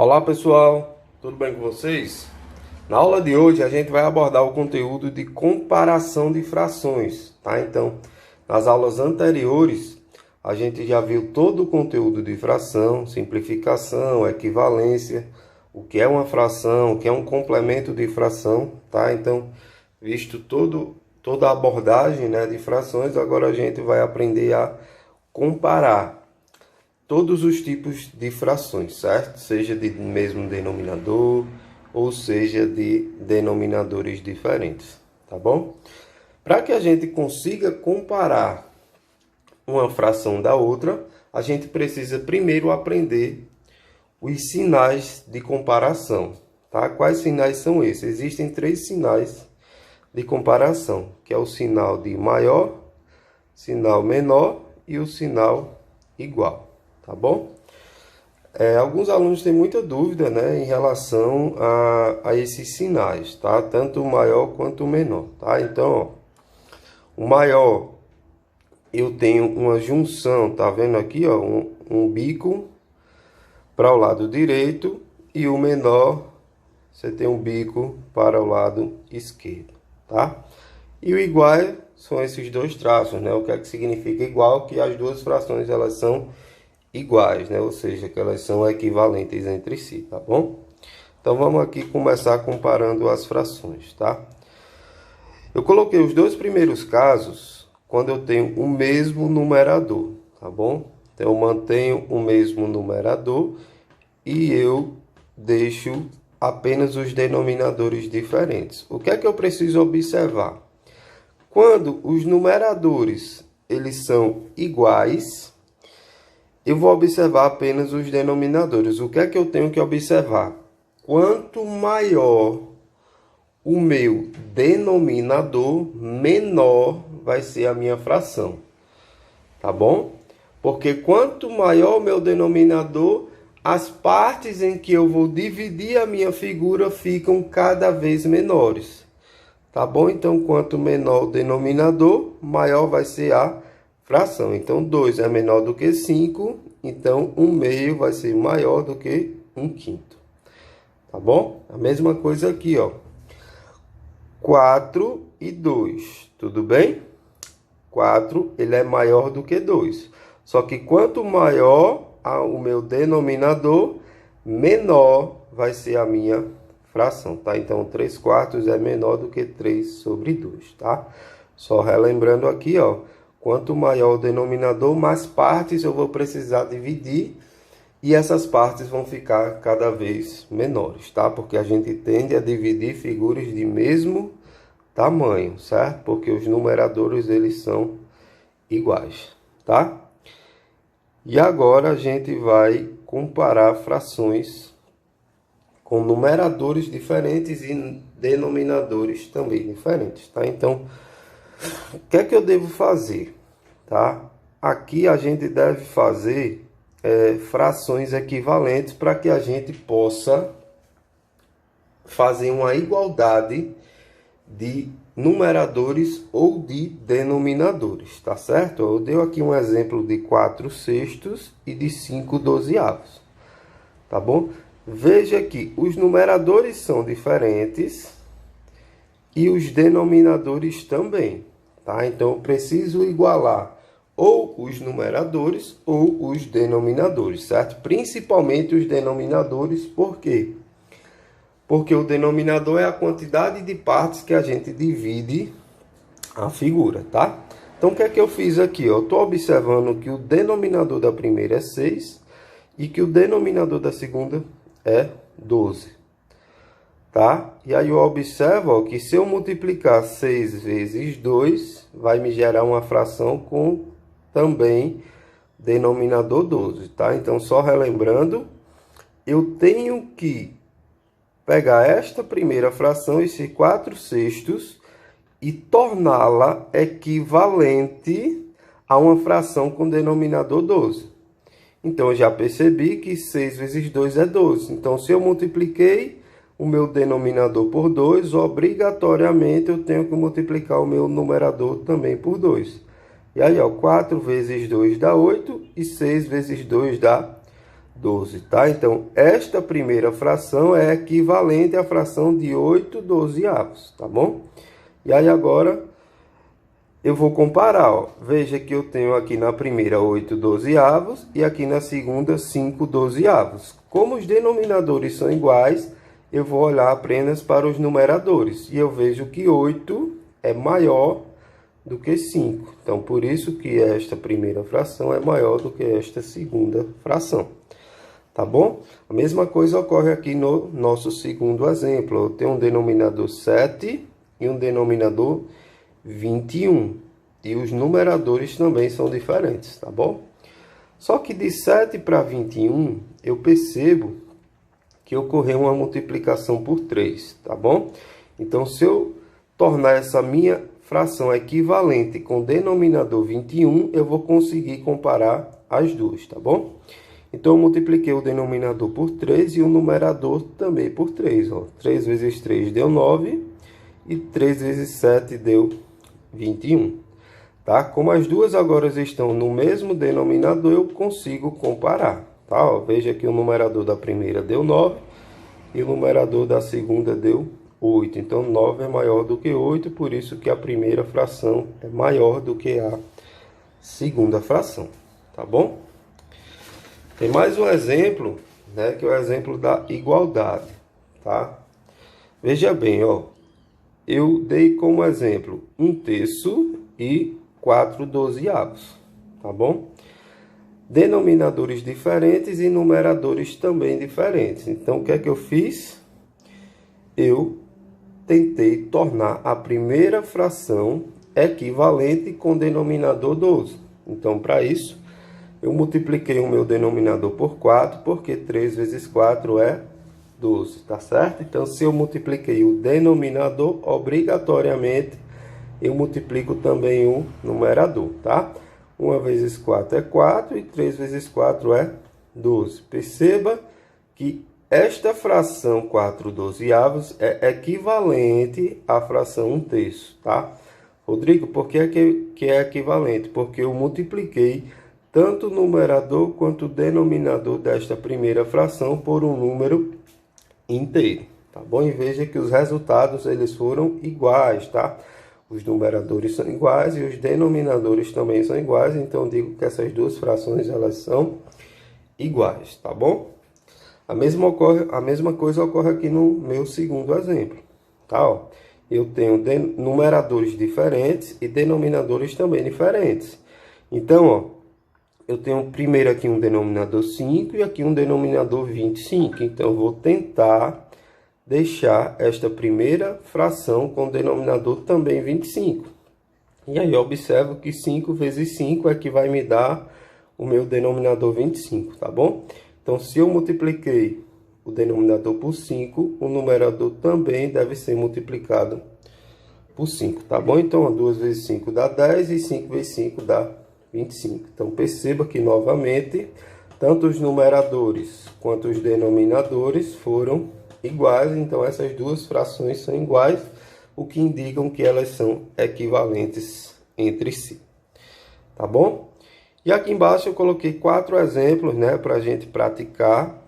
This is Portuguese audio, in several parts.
Olá pessoal, tudo bem com vocês? Na aula de hoje a gente vai abordar o conteúdo de comparação de frações, tá? Então, nas aulas anteriores a gente já viu todo o conteúdo de fração, simplificação, equivalência, o que é uma fração, o que é um complemento de fração, tá? Então, visto toda a abordagem, né, de frações, agora a gente vai aprender a comparar todos os tipos de frações, certo? Seja de mesmo denominador ou seja de denominadores diferentes, tá bom? Para que a gente consiga comparar uma fração da outra, a gente precisa primeiro aprender os sinais de comparação, tá? Quais sinais são esses? Existem três sinais de comparação, que é o sinal de maior, sinal menor e o sinal igual. Tá bom? Alguns alunos têm muita dúvida, né, em relação a esses sinais, tá? Tanto o maior quanto o menor, tá? Então, ó, o maior, eu tenho uma junção, tá vendo aqui, ó, um bico para o lado direito e o menor, você tem um bico para o lado esquerdo, tá? E o igual são esses dois traços, né? O que é que significa igual? Que as duas frações, elas são iguais, né? Ou seja, que elas são equivalentes entre si, tá bom? Então vamos aqui começar comparando as frações, tá? Eu coloquei os dois primeiros casos quando eu tenho o mesmo numerador, tá bom? Então eu mantenho o mesmo numerador e eu deixo apenas os denominadores diferentes. O que é que eu preciso observar? Quando os numeradores eles são iguais, eu vou observar apenas os denominadores. O que é que eu tenho que observar? Quanto maior o meu denominador, menor vai ser a minha fração. Tá bom? Porque quanto maior o meu denominador, as partes em que eu vou dividir a minha figura ficam cada vez menores. Tá bom? Então, quanto menor o denominador, maior vai ser a fração. Então, 2 é menor do que 5, então 1/2 vai ser maior do que 1/5. Tá bom? A mesma coisa aqui, ó. 4 e 2, tudo bem? 4, ele é maior do que 2. Só que quanto maior o meu denominador, menor vai ser a minha fração, tá? Então, 3/4 é menor do que 3/2, tá? Só relembrando aqui, ó. Quanto maior o denominador, mais partes eu vou precisar dividir. E essas partes vão ficar cada vez menores, tá? Porque a gente tende a dividir figuras de mesmo tamanho, certo? Porque os numeradores, eles são iguais, tá? E agora a gente vai comparar frações com numeradores diferentes e denominadores também diferentes, tá? Então, o que é que eu devo fazer, tá? Aqui a gente deve fazer frações equivalentes para que a gente possa fazer uma igualdade de numeradores ou de denominadores, tá certo? Eu dei aqui um exemplo de 4/6 e de 5/12, tá bom? Veja que os numeradores são diferentes e os denominadores também, tá? Então, eu preciso igualar ou os numeradores ou os denominadores, certo? Principalmente os denominadores, por quê? Porque o denominador é a quantidade de partes que a gente divide a figura, tá? Então, o que é que eu fiz aqui? Eu estou observando que o denominador da primeira é 6 e que o denominador da segunda é 12. Tá? E aí eu observo, ó, que se eu multiplicar 6 vezes 2, vai me gerar uma fração com também denominador 12, tá? Então, só relembrando, eu tenho que pegar esta primeira fração, esse 4/6, e torná-la equivalente a uma fração com denominador 12. Então, eu já percebi que 6 vezes 2 é 12. Então, se eu multipliquei o meu denominador por 2, obrigatoriamente eu tenho que multiplicar o meu numerador também por 2. E aí, ó, 4 vezes 2 dá 8 e 6 vezes 2 dá 12, tá? Então, esta primeira fração é equivalente à fração de 8/12, tá bom? E aí agora eu vou comparar, ó. Veja que eu tenho aqui na primeira 8/12 e aqui na segunda 5/12. Como os denominadores são iguais, eu vou olhar apenas para os numeradores. E eu vejo que 8 é maior do que 5. Então, por isso que esta primeira fração é maior do que esta segunda fração. Tá bom? A mesma coisa ocorre aqui no nosso segundo exemplo. Eu tenho um denominador 7 e um denominador 21. E os numeradores também são diferentes, tá bom? Só que de 7 para 21, eu percebo que ocorreu uma multiplicação por 3, tá bom? Então, se eu tornar essa minha fração equivalente com o denominador 21, eu vou conseguir comparar as duas, tá bom? Então, eu multipliquei o denominador por 3 e o numerador também por 3. Ó. 3 vezes 3 deu 9 e 3 vezes 7 deu 21. Tá? Como as duas agora estão no mesmo denominador, eu consigo comparar. Tá? Ó, veja que o numerador da primeira deu 9 e o numerador da segunda deu 8. Então, 9 é maior do que 8, por isso que a primeira fração é maior do que a segunda fração. Tá bom? Tem mais um exemplo, né, que é o exemplo da igualdade, tá? Veja bem, ó, eu dei como exemplo 1/3 e 4/12, tá bom? Denominadores diferentes e numeradores também diferentes. Então, o que é que eu fiz? Eu tentei tornar a primeira fração equivalente com o denominador 12. Então, para isso, eu multipliquei o meu denominador por 4, porque 3 vezes 4 é 12, tá certo? Então, se eu multipliquei o denominador, obrigatoriamente, eu multiplico também o numerador, tá? 1 vezes 4 é 4 e 3 vezes 4 é 12. Perceba que esta fração 4/12 é equivalente à fração 1/3, tá? Rodrigo, por que é equivalente? Porque eu multipliquei tanto o numerador quanto o denominador desta primeira fração por um número inteiro, tá bom? E veja que os resultados eles foram iguais, tá? Os numeradores são iguais e os denominadores também são iguais, então eu digo que essas duas frações elas são iguais, tá bom? A mesma coisa ocorre aqui no meu segundo exemplo, tá? Ó, eu tenho numeradores diferentes e denominadores também diferentes. Então, ó, eu tenho primeiro aqui um denominador 5 e aqui um denominador 25. Então, eu vou tentar deixar esta primeira fração com o denominador também 25. E aí, eu observo que 5 vezes 5 é que vai me dar o meu denominador 25, tá bom? Então, se eu multipliquei o denominador por 5, o numerador também deve ser multiplicado por 5, tá bom? Então, 2 vezes 5 dá 10 e 5 vezes 5 dá 25. Então, perceba que, novamente, tanto os numeradores quanto os denominadores foram iguais. Então, essas duas frações são iguais, o que indicam que elas são equivalentes entre si. Tá bom? E aqui embaixo eu coloquei 4 exemplos, né, para a gente praticar.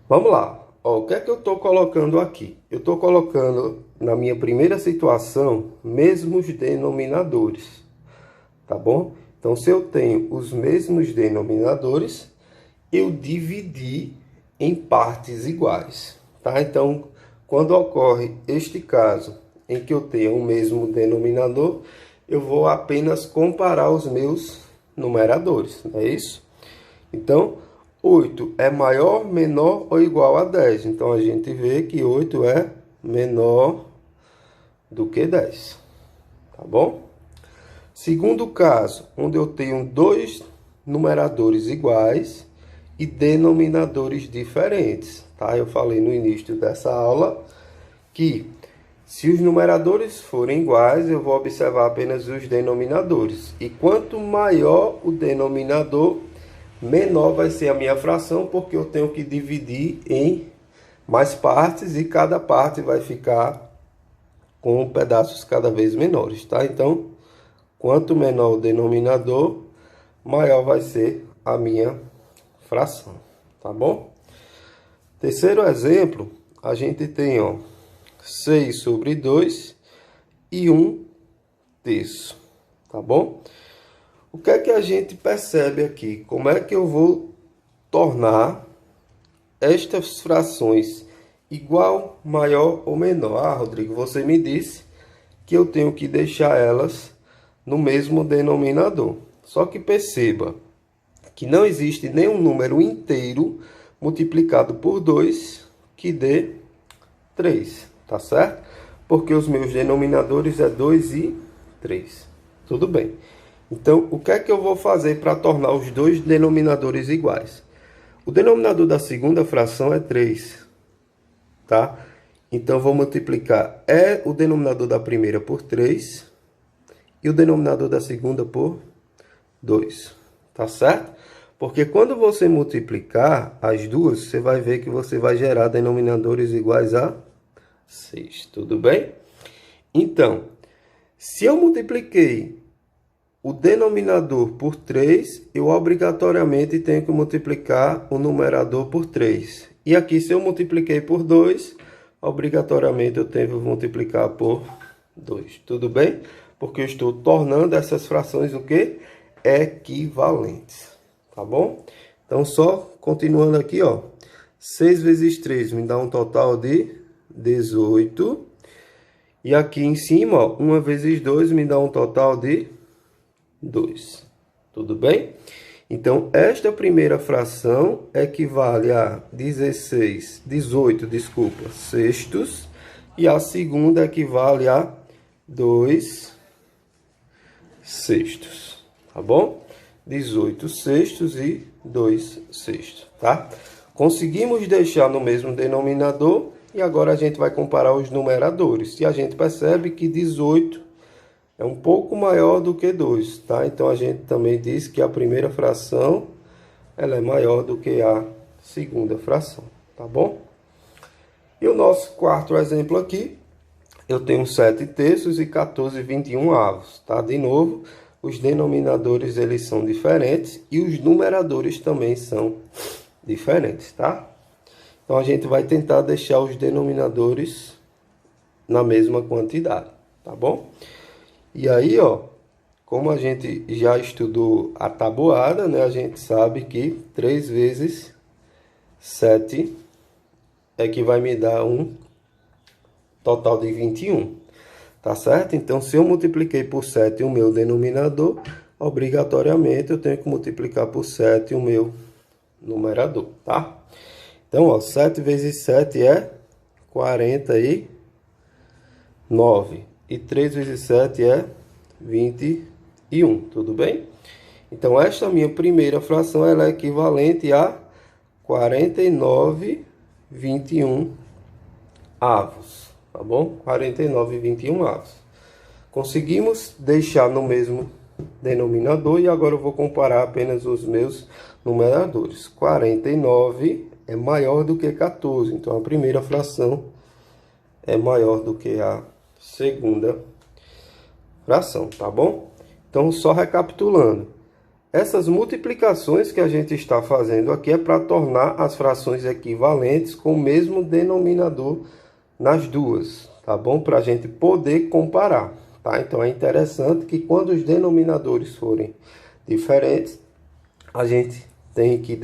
Vamos lá. Ó, o que é que eu estou colocando aqui? Eu estou colocando, na minha primeira situação, mesmos denominadores. Tá bom? Então, se eu tenho os mesmos denominadores, eu dividi em partes iguais, tá? Então, quando ocorre este caso em que eu tenho o mesmo denominador, eu vou apenas comparar os meus numeradores, não é isso? Então, 8 é maior, menor ou igual a 10. Então, a gente vê que 8 é menor do que 10, tá bom? Segundo caso, onde eu tenho dois numeradores iguais e denominadores diferentes, tá? Eu falei no início dessa aula que se os numeradores forem iguais, eu vou observar apenas os denominadores. E quanto maior o denominador, menor vai ser a minha fração, porque eu tenho que dividir em mais partes e cada parte vai ficar com pedaços cada vez menores, tá? Então, quanto menor o denominador, maior vai ser a minha fração, tá bom? Terceiro exemplo, a gente tem, ó, 6 sobre 2 e 1/3, tá bom? O que é que a gente percebe aqui? Como é que eu vou tornar estas frações igual, maior ou menor? Ah, Rodrigo, você me disse que eu tenho que deixar elas no mesmo denominador. Só que perceba que não existe nenhum número inteiro multiplicado por 2 que dê 3, tá certo? Porque os meus denominadores é 2 e 3. Tudo bem. Então, o que é que eu vou fazer para tornar os dois denominadores iguais? O denominador da segunda fração é 3, tá? Então, vou multiplicar o denominador da primeira por 3 e o denominador da segunda por 2, tá certo? Porque quando você multiplicar as duas, você vai ver que você vai gerar denominadores iguais a 6, tudo bem? Então, se eu multipliquei o denominador por 3, eu obrigatoriamente tenho que multiplicar o numerador por 3. E aqui, se eu multipliquei por 2, obrigatoriamente eu tenho que multiplicar por 2. Tudo bem? Porque eu estou tornando essas frações o quê? Equivalentes. Tá bom? Então, só continuando aqui, ó. 6 vezes 3 me dá um total de 18. E aqui em cima, ó, 1 vezes 2 me dá um total de 2. Tudo bem? Então, esta primeira fração equivale a 18 sextos. E a segunda equivale a 2 sextos. Tá bom? 18 sextos e 2 sextos, tá? Conseguimos deixar no mesmo denominador e agora a gente vai comparar os numeradores. E a gente percebe que 18 é um pouco maior do que 2, tá? Então, a gente também diz que a primeira fração ela é maior do que a segunda fração, tá bom? E o nosso quarto exemplo aqui, eu tenho 7 terços e 14/21, tá? De novo, os denominadores eles são diferentes e os numeradores também são diferentes, tá? Então, a gente vai tentar deixar os denominadores na mesma quantidade, tá bom? E aí, ó, como a gente já estudou a tabuada, né? A gente sabe que 3 vezes 7 é que vai me dar um total de 21. Tá certo? Então, se eu multipliquei por 7 o meu denominador, obrigatoriamente eu tenho que multiplicar por 7 o meu numerador, tá? Então, ó, 7 vezes 7 é 49. E 3 vezes 7 é 21, tudo bem? Então, esta minha primeira fração ela é equivalente a 49/21, tá bom? 49/21. Conseguimos deixar no mesmo denominador e agora eu vou comparar apenas os meus numeradores. 49 é maior do que 14, então a primeira fração é maior do que a segunda fração, tá bom? Então, só recapitulando. Essas multiplicações que a gente está fazendo aqui é para tornar as frações equivalentes com o mesmo denominador nas duas, tá bom? Para a gente poder comparar, tá? Então, é interessante que quando os denominadores forem diferentes, a gente tem que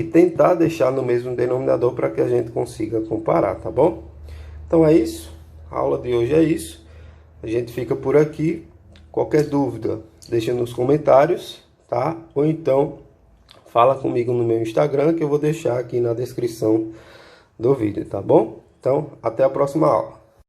tentar deixar no mesmo denominador para que a gente consiga comparar, tá bom? Então, é isso. A aula de hoje é isso. A gente fica por aqui. Qualquer dúvida, deixa nos comentários, tá? Ou então, fala comigo no meu Instagram, que eu vou deixar aqui na descrição do vídeo, tá bom? Então, até a próxima aula.